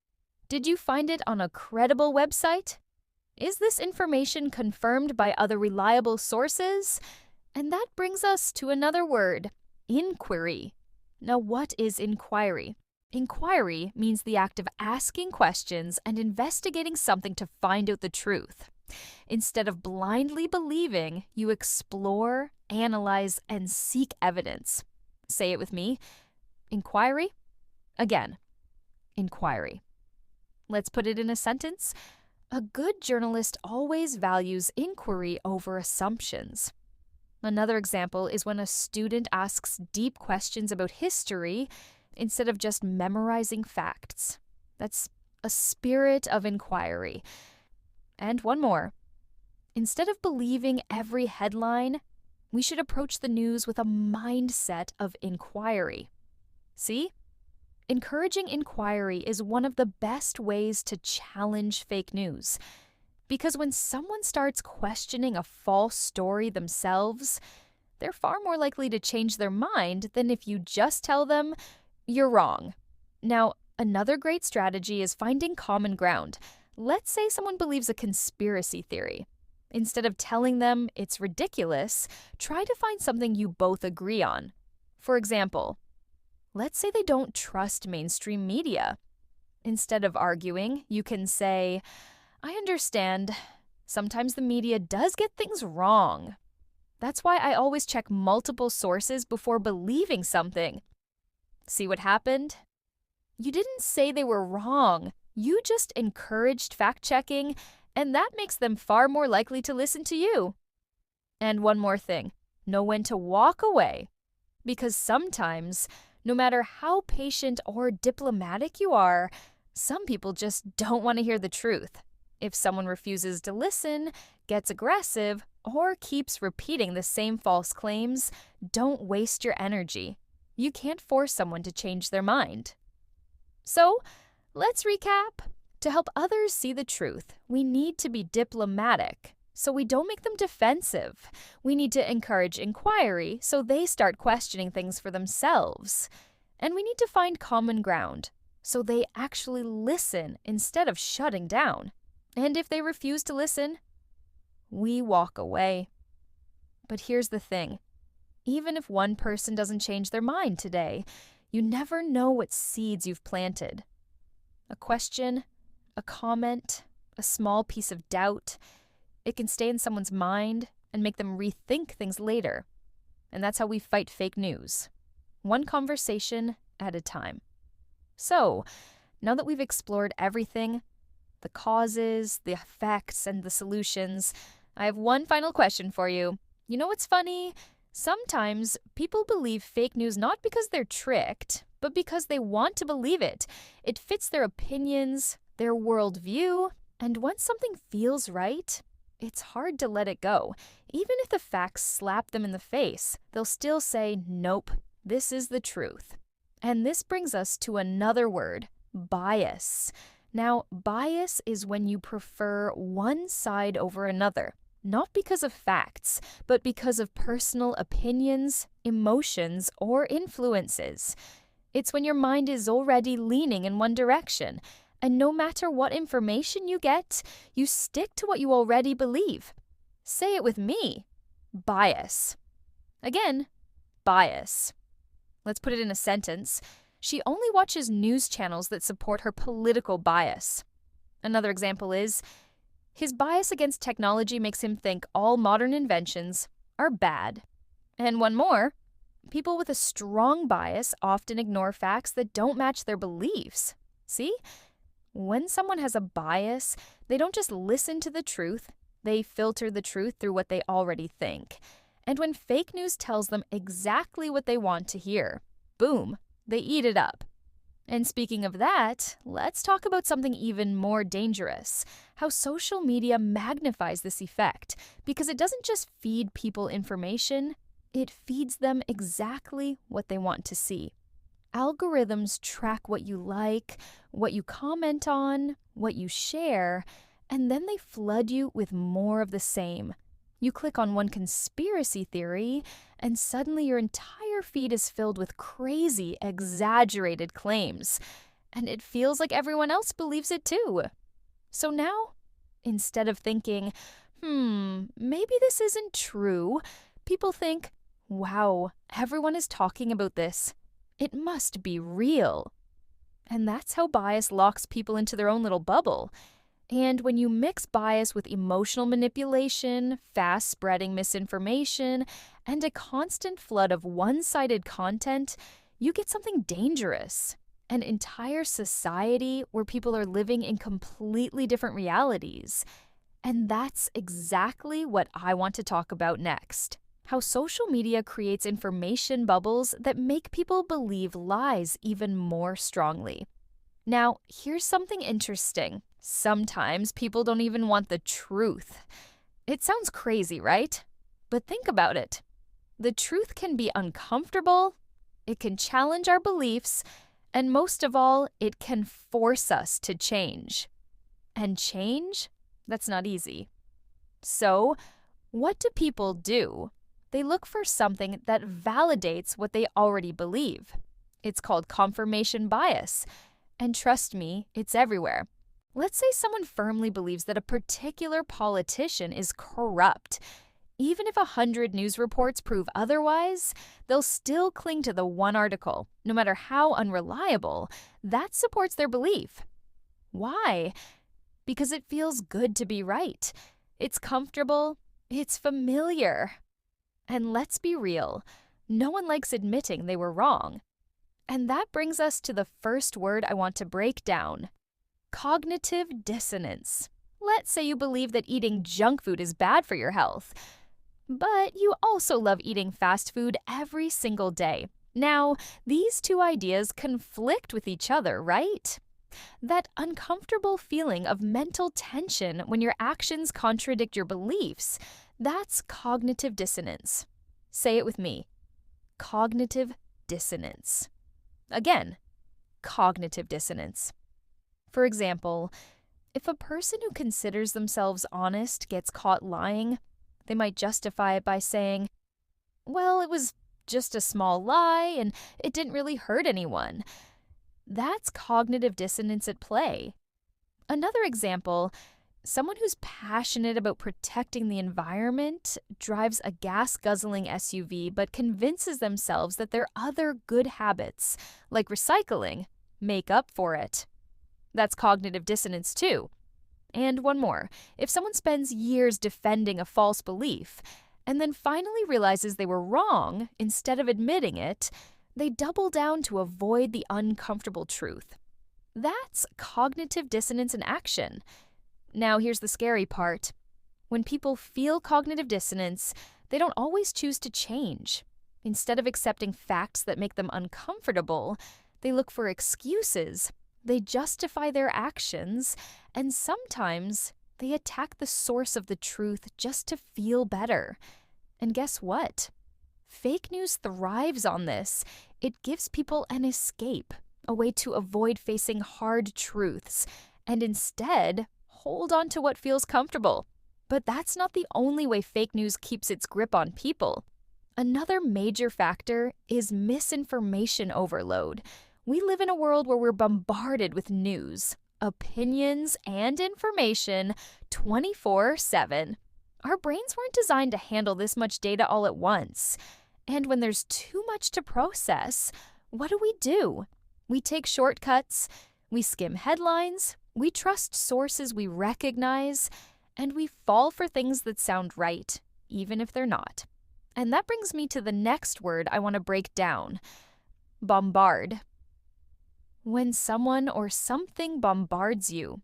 Did you find it on a credible website? Is this information confirmed by other reliable sources? And that brings us to another word, inquiry. Now, what is inquiry? Inquiry means the act of asking questions and investigating something to find out the truth. Instead of blindly believing, you explore, analyze, and seek evidence. Say it with me. Inquiry. Again, inquiry. Let's put it in a sentence. A good journalist always values inquiry over assumptions. Another example is when a student asks deep questions about history instead of just memorizing facts. That's a spirit of inquiry. And one more. Instead of believing every headline, we should approach the news with a mindset of inquiry. See? Encouraging inquiry is one of the best ways to challenge fake news. Because when someone starts questioning a false story themselves, they're far more likely to change their mind than if you just tell them, you're wrong. Now, another great strategy is finding common ground. Let's say someone believes a conspiracy theory. Instead of telling them it's ridiculous, try to find something you both agree on. For example, let's say they don't trust mainstream media. Instead of arguing, you can say, I understand. Sometimes the media does get things wrong. That's why I always check multiple sources before believing something. See what happened? You didn't say they were wrong. You just encouraged fact-checking, and that makes them far more likely to listen to you. And one more thing. Know when to walk away. Because sometimes, no matter how patient or diplomatic you are, some people just don't want to hear the truth. If someone refuses to listen, gets aggressive, or keeps repeating the same false claims, don't waste your energy. You can't force someone to change their mind. So, let's recap. To help others see the truth, we need to be diplomatic, so we don't make them defensive. We need to encourage inquiry, so they start questioning things for themselves. And we need to find common ground, so they actually listen instead of shutting down. And if they refuse to listen, we walk away. But here's the thing. Even if one person doesn't change their mind today, you never know what seeds you've planted. A question, a comment, a small piece of doubt, it can stay in someone's mind and make them rethink things later. And that's how we fight fake news. One conversation at a time. So, now that we've explored everything, the causes, the effects, and the solutions, I have one final question for you. You know what's funny? Sometimes people believe fake news not because they're tricked, but because they want to believe it. It fits their opinions, their worldview, and once something feels right, it's hard to let it go. Even if the facts slap them in the face, they'll still say, nope, this is the truth. And this brings us to another word, bias. Now, bias is when you prefer one side over another, not because of facts, but because of personal opinions, emotions, or influences. It's when your mind is already leaning in one direction, and no matter what information you get, you stick to what you already believe. Say it with me. Bias. Again, bias. Let's put it in a sentence. She only watches news channels that support her political bias. Another example is, his bias against technology makes him think all modern inventions are bad. And one more, people with a strong bias often ignore facts that don't match their beliefs. See? When someone has a bias, they don't just listen to the truth, they filter the truth through what they already think. And when fake news tells them exactly what they want to hear, boom, they eat it up. And speaking of that, let's talk about something even more dangerous, how social media magnifies this effect, because it doesn't just feed people information, it feeds them exactly what they want to see. Algorithms track what you like, what you comment on, what you share, and then they flood you with more of the same. You click on one conspiracy theory, and suddenly your entire feed is filled with crazy, exaggerated claims. And it feels like everyone else believes it too. So now, instead of thinking, maybe this isn't true, people think, wow, everyone is talking about this. It must be real. And that's how bias locks people into their own little bubble. And when you mix bias with emotional manipulation, fast-spreading misinformation, and a constant flood of one-sided content, you get something dangerous. An entire society where people are living in completely different realities. And that's exactly what I want to talk about next. How social media creates information bubbles that make people believe lies even more strongly. Now, here's something interesting. Sometimes people don't even want the truth. It sounds crazy, right? But think about it. The truth can be uncomfortable, it can challenge our beliefs, and most of all, it can force us to change. And change? That's not easy. So, what do people do? They look for something that validates what they already believe. It's called confirmation bias. And trust me, it's everywhere. Let's say someone firmly believes that a particular politician is corrupt. Even if 100 news reports prove otherwise, they'll still cling to the one article, no matter how unreliable, that supports their belief. Why? Because it feels good to be right. It's comfortable. It's familiar. And let's be real, no one likes admitting they were wrong. And that brings us to the first word I want to break down. Cognitive dissonance. Let's say you believe that eating junk food is bad for your health, but you also love eating fast food every single day. Now, these two ideas conflict with each other, right? That uncomfortable feeling of mental tension when your actions contradict your beliefs, that's cognitive dissonance. Say it with me. Cognitive dissonance. Again, cognitive dissonance. For example, if a person who considers themselves honest gets caught lying, they might justify it by saying, well, it was just a small lie and it didn't really hurt anyone. That's cognitive dissonance at play. Another example, Someone who's passionate about protecting the environment drives a gas-guzzling SUV but convinces themselves that their other good habits, like recycling, make up for it. That's cognitive dissonance too. And one more. If someone spends years defending a false belief and then finally realizes they were wrong instead of admitting it, they double down to avoid the uncomfortable truth. That's cognitive dissonance in action. Now, here's the scary part. When people feel cognitive dissonance, they don't always choose to change. Instead of accepting facts that make them uncomfortable, they look for excuses. They justify their actions, and sometimes they attack the source of the truth just to feel better. And guess what? Fake news thrives on this. It gives people an escape, a way to avoid facing hard truths, and instead hold on to what feels comfortable. But that's not the only way fake news keeps its grip on people. Another major factor is misinformation overload. We live in a world where we're bombarded with news, opinions, and information 24/7. Our brains weren't designed to handle this much data all at once. And when there's too much to process, what do? We take shortcuts, we skim headlines, we trust sources we recognize, and we fall for things that sound right, even if they're not. And that brings me to the next word I want to break down: bombard. When someone or something bombards you,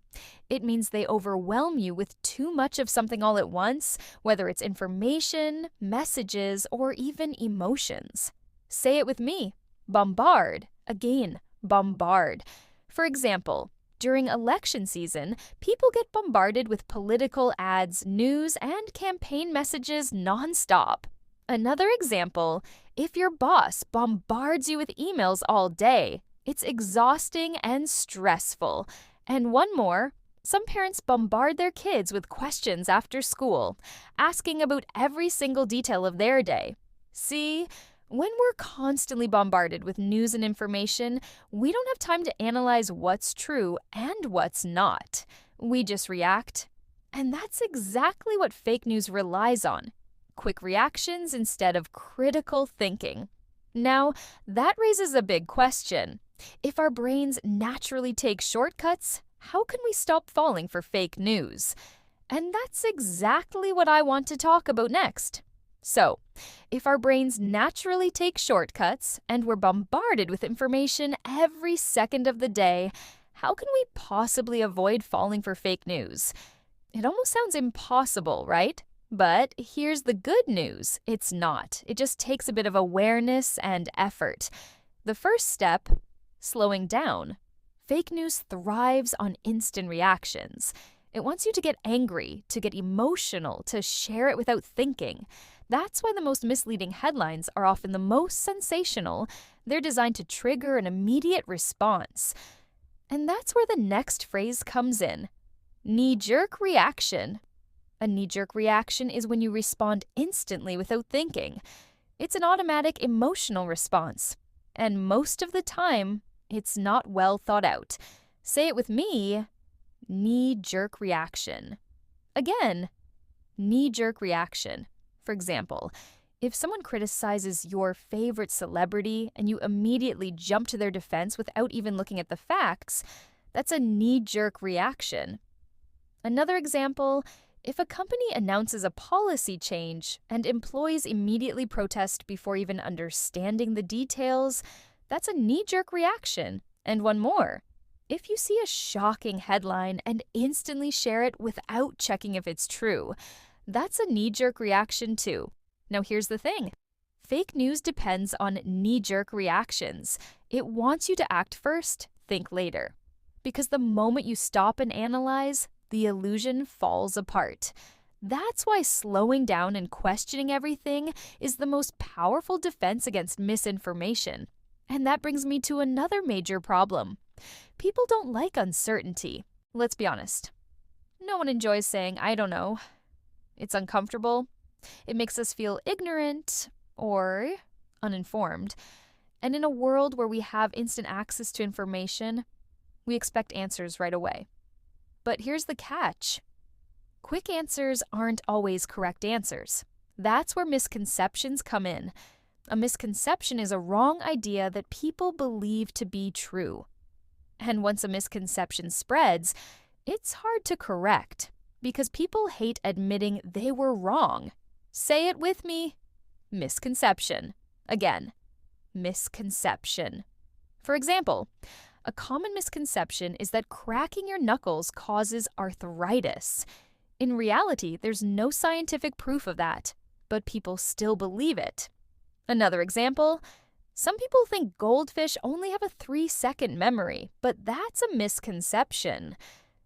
it means they overwhelm you with too much of something all at once, whether it's information, messages, or even emotions. Say it with me: bombard. Again, bombard. For example, during election season, people get bombarded with political ads, news, and campaign messages nonstop. Another example: if your boss bombards you with emails all day, it's exhausting and stressful. And one more: some parents bombard their kids with questions after school, asking about every single detail of their day. See, when we're constantly bombarded with news and information, we don't have time to analyze what's true and what's not. We just react. And that's exactly what fake news relies on: quick reactions instead of critical thinking. Now, that raises a big question. If our brains naturally take shortcuts, how can we stop falling for fake news? And that's exactly what I want to talk about next. So, if our brains naturally take shortcuts and we're bombarded with information every second of the day, how can we possibly avoid falling for fake news? It almost sounds impossible, right? But here's the good news: it's not. It just takes a bit of awareness and effort. The first step: slowing down. Fake news thrives on instant reactions. It wants you to get angry, to get emotional, to share it without thinking. That's why the most misleading headlines are often the most sensational. They're designed to trigger an immediate response. And that's where the next phrase comes in: knee-jerk reaction. A knee-jerk reaction is when you respond instantly without thinking. It's an automatic emotional response. And most of the time, it's not well thought out. Say it with me: knee-jerk reaction. Again, knee-jerk reaction. For example, if someone criticizes your favorite celebrity and you immediately jump to their defense without even looking at the facts, that's a knee-jerk reaction. Another example: if a company announces a policy change and employees immediately protest before even understanding the details, that's a knee-jerk reaction. And one more: if you see a shocking headline and instantly share it without checking if it's true, that's a knee-jerk reaction too. Now here's the thing. Fake news depends on knee-jerk reactions. It wants you to act first, think later. Because the moment you stop and analyze, the illusion falls apart. That's why slowing down and questioning everything is the most powerful defense against misinformation. And that brings me to another major problem. People don't like uncertainty. Let's be honest. No one enjoys saying, "I don't know." It's uncomfortable. It makes us feel ignorant or uninformed. And in a world where we have instant access to information, we expect answers right away. But here's the catch. Quick answers aren't always correct answers. That's where misconceptions come in. A misconception is a wrong idea that people believe to be true. And once a misconception spreads, it's hard to correct because people hate admitting they were wrong. Say it with me. Misconception. Again, misconception. For example, a common misconception is that cracking your knuckles causes arthritis. In reality, there's no scientific proof of that, but people still believe it. Another example, some people think goldfish only have a 3-second memory, but that's a misconception.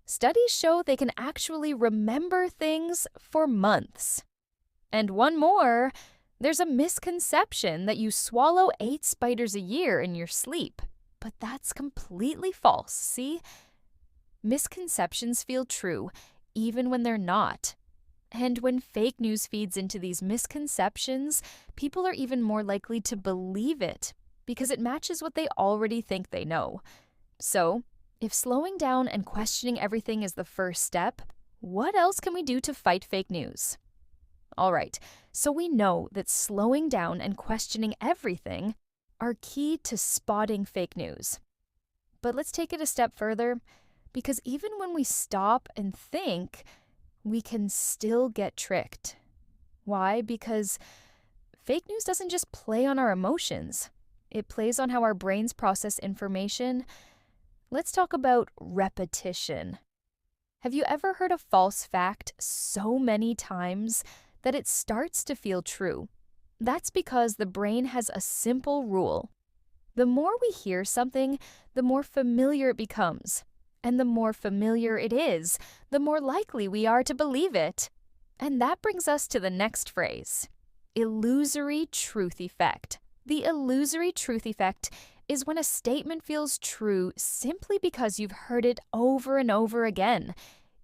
Studies show they can actually remember things for months. And one more, there's a misconception that you swallow 8 spiders a year in your sleep. But that's completely false, see? Misconceptions feel true, even when they're not. And when fake news feeds into these misconceptions, people are even more likely to believe it because it matches what they already think they know. So, if slowing down and questioning everything is the first step, what else can we do to fight fake news? All right, so we know that slowing down and questioning everything are key to spotting fake news. But let's take it a step further, because even when we stop and think, we can still get tricked. Why? Because fake news doesn't just play on our emotions. It plays on how our brains process information. Let's talk about repetition. Have you ever heard a false fact so many times that it starts to feel true? That's because the brain has a simple rule. The more we hear something, the more familiar it becomes. And the more familiar it is, the more likely we are to believe it. And that brings us to the next phrase, illusory truth effect. The illusory truth effect is when a statement feels true simply because you've heard it over and over again,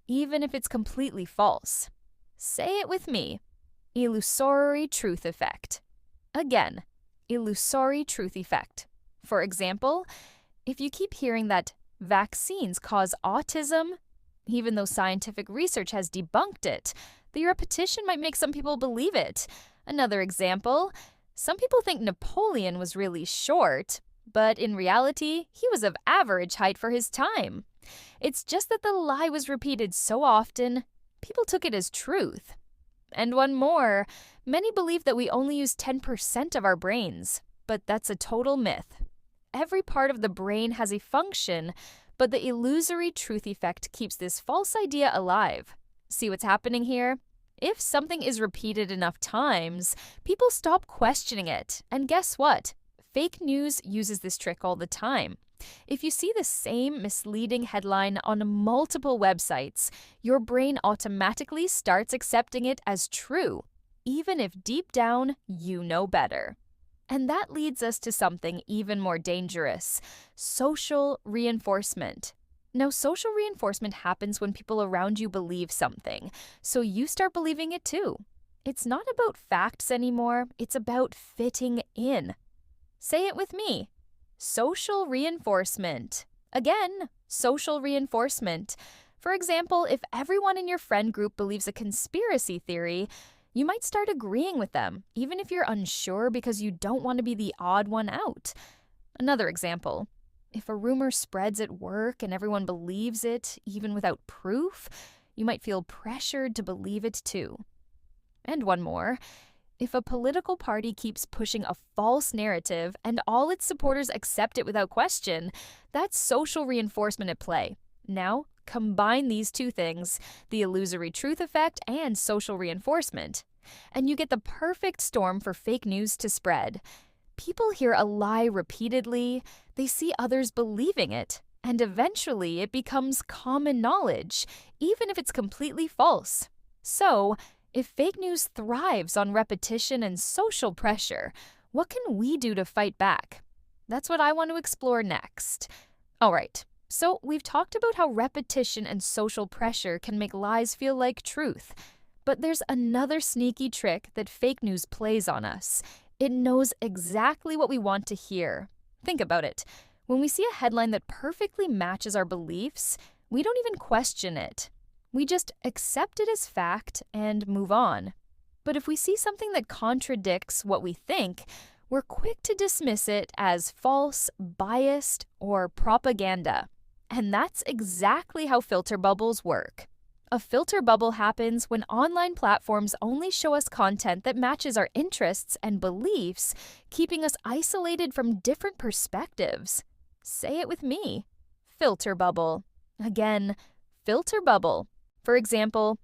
even if it's completely false. Say it with me. Illusory truth effect. Again, illusory truth effect. For example, if you keep hearing that vaccines cause autism, even though scientific research has debunked it, the repetition might make some people believe it. Another example, some people think Napoleon was really short, but in reality, he was of average height for his time. It's just that the lie was repeated so often, people took it as truth. And one more, many believe that we only use 10% of our brains, but that's a total myth. Every part of the brain has a function, but the illusory truth effect keeps this false idea alive. See what's happening here? If something is repeated enough times, people stop questioning it. And guess what? Fake news uses this trick all the time. If you see the same misleading headline on multiple websites, your brain automatically starts accepting it as true, even if deep down you know better. And that leads us to something even more dangerous, social reinforcement. Now, social reinforcement happens when people around you believe something, so you start believing it too. It's not about facts anymore, it's about fitting in. Say it with me. Social reinforcement. Again, social reinforcement. For example, if everyone in your friend group believes a conspiracy theory, you might start agreeing with them, even if you're unsure because you don't want to be the odd one out. Another example, if a rumor spreads at work and everyone believes it, even without proof, you might feel pressured to believe it too. And one more, if a political party keeps pushing a false narrative and all its supporters accept it without question, that's social reinforcement at play. Now, combine these two things, the illusory truth effect and social reinforcement, and you get the perfect storm for fake news to spread. People hear a lie repeatedly, they see others believing it, and eventually it becomes common knowledge, even if it's completely false. So, if fake news thrives on repetition and social pressure, what can we do to fight back? That's what I want to explore next. All right. So, we've talked about how repetition and social pressure can make lies feel like truth. But there's another sneaky trick that fake news plays on us. It knows exactly what we want to hear. Think about it. When we see a headline that perfectly matches our beliefs, we don't even question it. We just accept it as fact and move on. But if we see something that contradicts what we think, we're quick to dismiss it as false, biased, or propaganda. And that's exactly how filter bubbles work. A filter bubble happens when online platforms only show us content that matches our interests and beliefs, keeping us isolated from different perspectives. Say it with me. Filter bubble. Again, filter bubble. For example,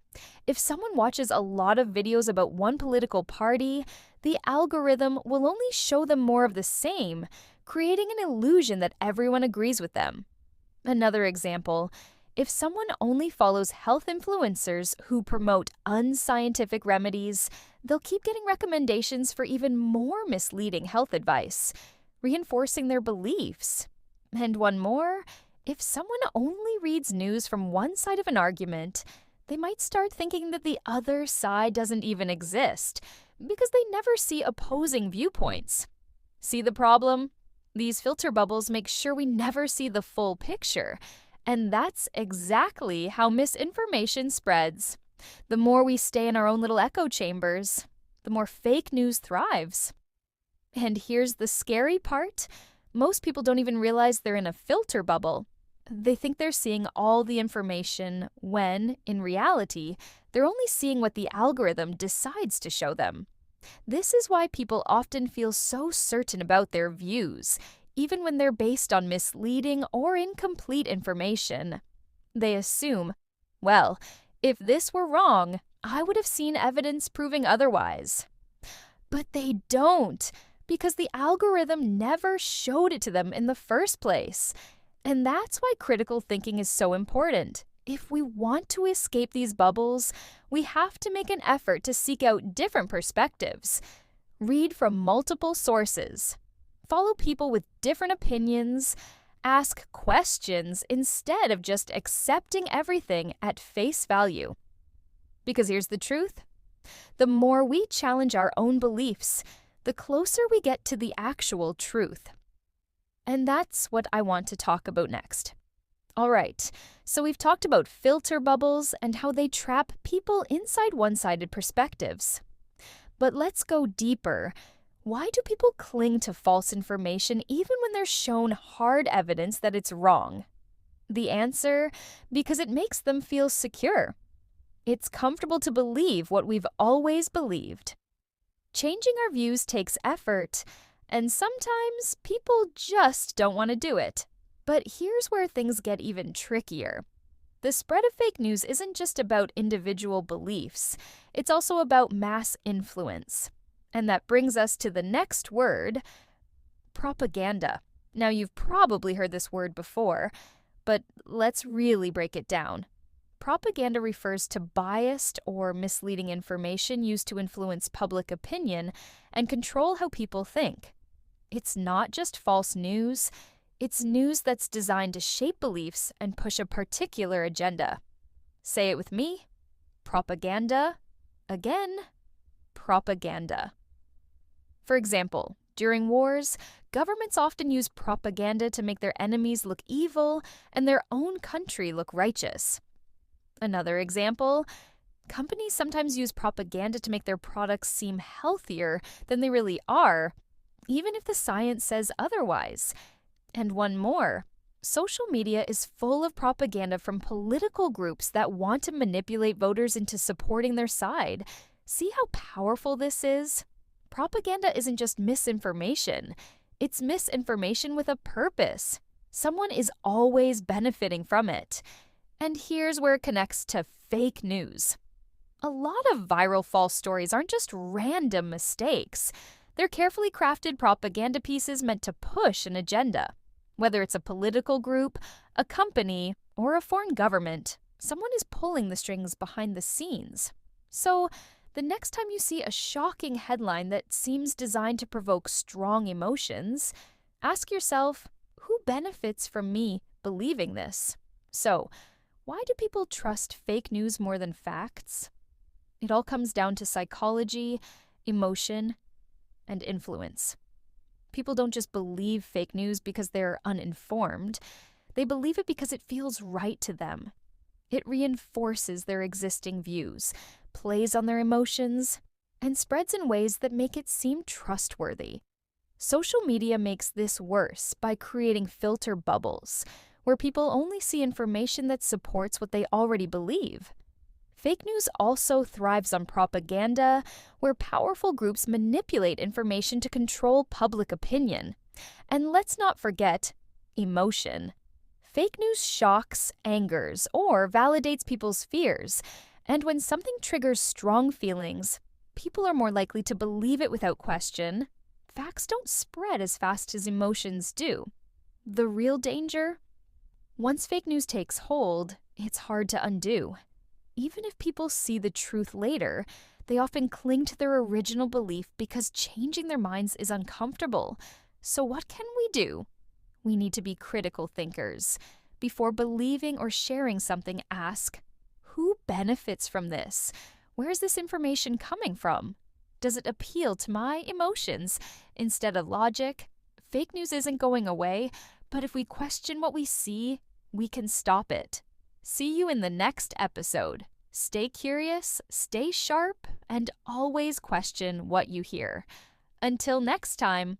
if someone watches a lot of videos about one political party, the algorithm will only show them more of the same, creating an illusion that everyone agrees with them. Another example, if someone only follows health influencers who promote unscientific remedies, they'll keep getting recommendations for even more misleading health advice, reinforcing their beliefs. And one more, if someone only reads news from one side of an argument, they might start thinking that the other side doesn't even exist because they never see opposing viewpoints. See the problem? These filter bubbles make sure we never see the full picture, and that's exactly how misinformation spreads. The more we stay in our own little echo chambers, the more fake news thrives. And here's the scary part. Most people don't even realize they're in a filter bubble. They think they're seeing all the information when, in reality, they're only seeing what the algorithm decides to show them. This is why people often feel so certain about their views, even when they're based on misleading or incomplete information. They assume, well, if this were wrong, I would have seen evidence proving otherwise. But they don't, because the algorithm never showed it to them in the first place. And that's why critical thinking is so important. If we want to escape these bubbles, we have to make an effort to seek out different perspectives. Read from multiple sources. Follow people with different opinions. Ask questions instead of just accepting everything at face value. Because here's the truth. The more we challenge our own beliefs, the closer we get to the actual truth. And that's what I want to talk about next. All right, so we've talked about filter bubbles and how they trap people inside one-sided perspectives. But let's go deeper. Why do people cling to false information even when they're shown hard evidence that it's wrong? The answer, because it makes them feel secure. It's comfortable to believe what we've always believed. Changing our views takes effort, and sometimes people just don't want to do it. But here's where things get even trickier. The spread of fake news isn't just about individual beliefs, it's also about mass influence. And that brings us to the next word, propaganda. Now, you've probably heard this word before, but let's really break it down. Propaganda refers to biased or misleading information used to influence public opinion and control how people think. It's not just false news. It's news that's designed to shape beliefs and push a particular agenda. Say it with me. Propaganda. Again, propaganda. For example, during wars, governments often use propaganda to make their enemies look evil and their own country look righteous. Another example, companies sometimes use propaganda to make their products seem healthier than they really are, even if the science says otherwise. And one more, social media is full of propaganda from political groups that want to manipulate voters into supporting their side. See how powerful this is? Propaganda isn't just misinformation. It's misinformation with a purpose. Someone is always benefiting from it. And here's where it connects to fake news. A lot of viral false stories aren't just random mistakes. They're carefully crafted propaganda pieces meant to push an agenda. Whether it's a political group, a company, or a foreign government, someone is pulling the strings behind the scenes. So, the next time you see a shocking headline that seems designed to provoke strong emotions, ask yourself, who benefits from me believing this? So, why do people trust fake news more than facts? It all comes down to psychology, emotion, and influence. People don't just believe fake news because they're uninformed. They believe it because it feels right to them. It reinforces their existing views, plays on their emotions, and spreads in ways that make it seem trustworthy. Social media makes this worse by creating filter bubbles, where people only see information that supports what they already believe. Fake news also thrives on propaganda, where powerful groups manipulate information to control public opinion. And let's not forget emotion. Fake news shocks, angers, or validates people's fears, and when something triggers strong feelings, people are more likely to believe it without question. Facts don't spread as fast as emotions do. The real danger? Once fake news takes hold, it's hard to undo. Even if people see the truth later, they often cling to their original belief because changing their minds is uncomfortable. So what can we do? We need to be critical thinkers. Before believing or sharing something, ask, who benefits from this? Where is this information coming from? Does it appeal to my emotions? Instead of logic, fake news isn't going away, but if we question what we see, we can stop it. See you in the next episode. Stay curious, stay sharp, and always question what you hear. Until next time.